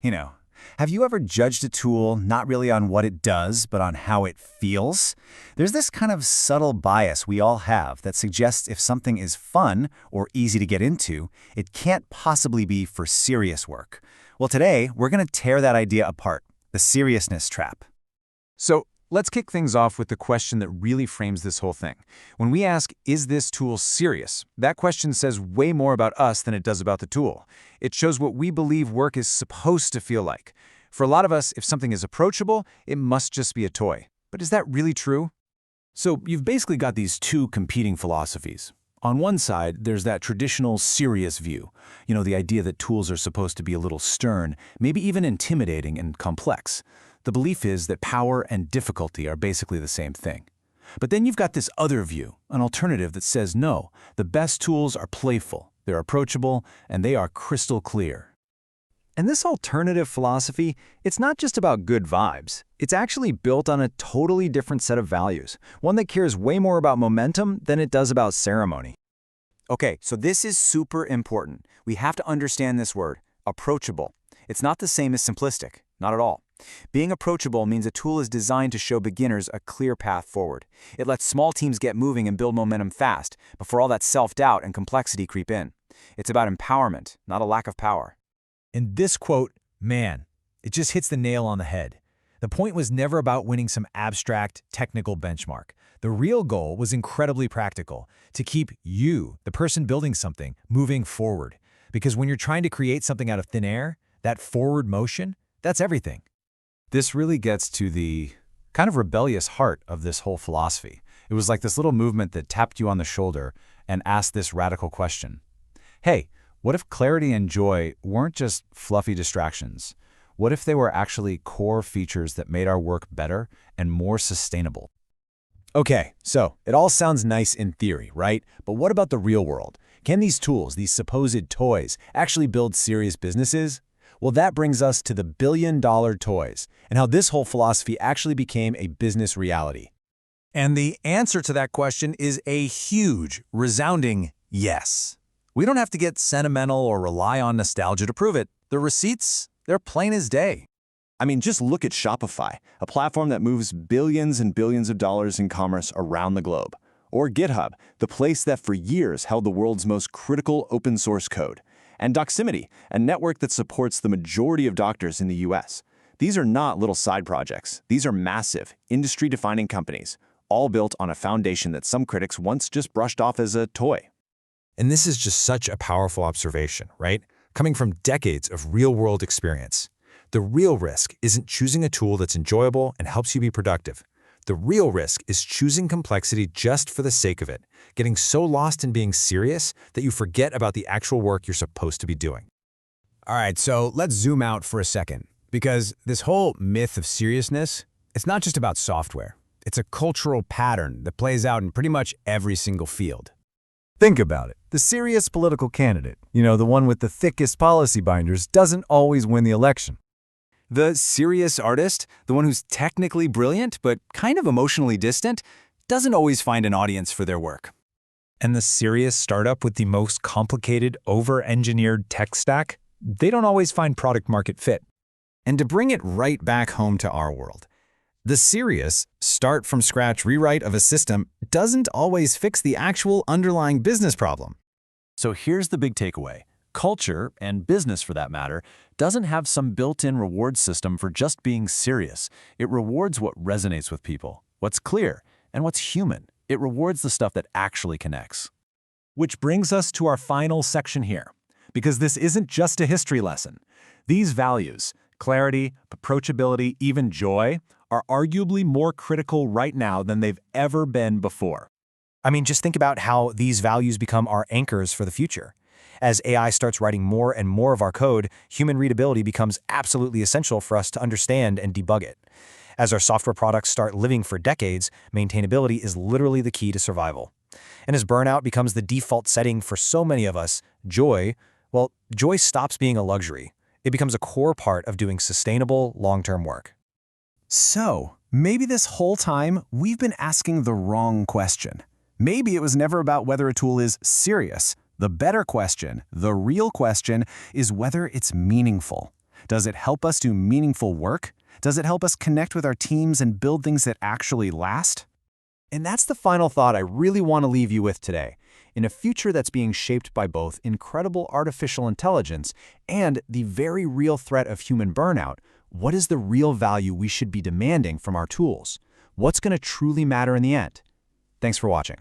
You know, have you ever judged a tool not really on what it does, but on how it feels? There's this kind of subtle bias we all have that suggests if something is fun or easy to get into, it can't possibly be for serious work. Well, today, we're going to tear that idea apart, the seriousness trap. So let's kick things off with the question that really frames this whole thing. When we ask, is this tool serious? That question says way more about us than it does about the tool. It shows what we believe work is supposed to feel like. For a lot of us, if something is approachable, it must just be a toy. But is that really true? So you've basically got these two competing philosophies. On one side, there's that traditional serious view. The idea that tools are supposed to be a little stern, maybe even intimidating and complex. The belief is that power and difficulty are basically the same thing. But then you've got this other view, an alternative that says no, the best tools are playful, they're approachable, and they are crystal clear. And this alternative philosophy, it's not just about good vibes. It's actually built on a totally different set of values, one that cares way more about momentum than it does about ceremony. Okay, so this is super important. We have to understand this word, approachable. It's not the same as simplistic, not at all. Being approachable means a tool is designed to show beginners a clear path forward. It lets small teams get moving and build momentum fast, before all that self-doubt and complexity creep in. It's about empowerment, not a lack of power. And this quote, man, it just hits the nail on the head. The point was never about winning some abstract, technical benchmark. The real goal was incredibly practical, to keep you, the person building something, moving forward. Because when you're trying to create something out of thin air, that forward motion, that's everything. This really gets to the kind of rebellious heart of this whole philosophy. It was like this little movement that tapped you on the shoulder and asked this radical question. Hey, what if clarity and joy weren't just fluffy distractions? What if they were actually core features that made our work better and more sustainable? Okay, so it all sounds nice in theory, right? But what about the real world? Can these tools, these supposed toys, actually build serious businesses? Well, that brings us to the billion-dollar toys and how this whole philosophy actually became a business reality. And the answer to that question is a huge, resounding yes. We don't have to get sentimental or rely on nostalgia to prove it. The receipts, they're plain as day. I mean, just look at Shopify, a platform that moves billions and billions of dollars in commerce around the globe. Or GitHub, the place that for years held the world's most critical open source code. And Doximity, a network that supports the majority of doctors in the US. These are not little side projects. These are massive, industry-defining companies, all built on a foundation that some critics once just brushed off as a toy. And this is just such a powerful observation, right? Coming from decades of real-world experience. The real risk isn't choosing a tool that's enjoyable and helps you be productive. The real risk is choosing complexity just for the sake of it, getting so lost in being serious that you forget about the actual work you're supposed to be doing. All right, so let's zoom out for a second, because this whole myth of seriousness, it's not just about software. It's a cultural pattern that plays out in pretty much every single field. Think about it. The serious political candidate, the one with the thickest policy binders, doesn't always win the election. The serious artist, the one who's technically brilliant but kind of emotionally distant, doesn't always find an audience for their work. And the serious startup with the most complicated, over-engineered tech stack, they don't always find product-market fit. And to bring it right back home to our world, the serious, start-from-scratch rewrite of a system doesn't always fix the actual underlying business problem. So here's the big takeaway. Culture, and business for that matter, doesn't have some built-in reward system for just being serious. It rewards what resonates with people, what's clear, and what's human. It rewards the stuff that actually connects. Which brings us to our final section here, because this isn't just a history lesson. These values, clarity, approachability, even joy, are arguably more critical right now than they've ever been before. I mean, just think about how these values become our anchors for the future. As AI starts writing more and more of our code, human readability becomes absolutely essential for us to understand and debug it. As our software products start living for decades, maintainability is literally the key to survival. And as burnout becomes the default setting for so many of us, joy stops being a luxury. It becomes a core part of doing sustainable, long-term work. So, maybe this whole time we've been asking the wrong question. Maybe it was never about whether a tool is serious. The better question, the real question, is whether it's meaningful. Does it help us do meaningful work? Does it help us connect with our teams and build things that actually last? And that's the final thought I really want to leave you with today. In a future that's being shaped by both incredible artificial intelligence and the very real threat of human burnout, what is the real value we should be demanding from our tools? What's going to truly matter in the end? Thanks for watching.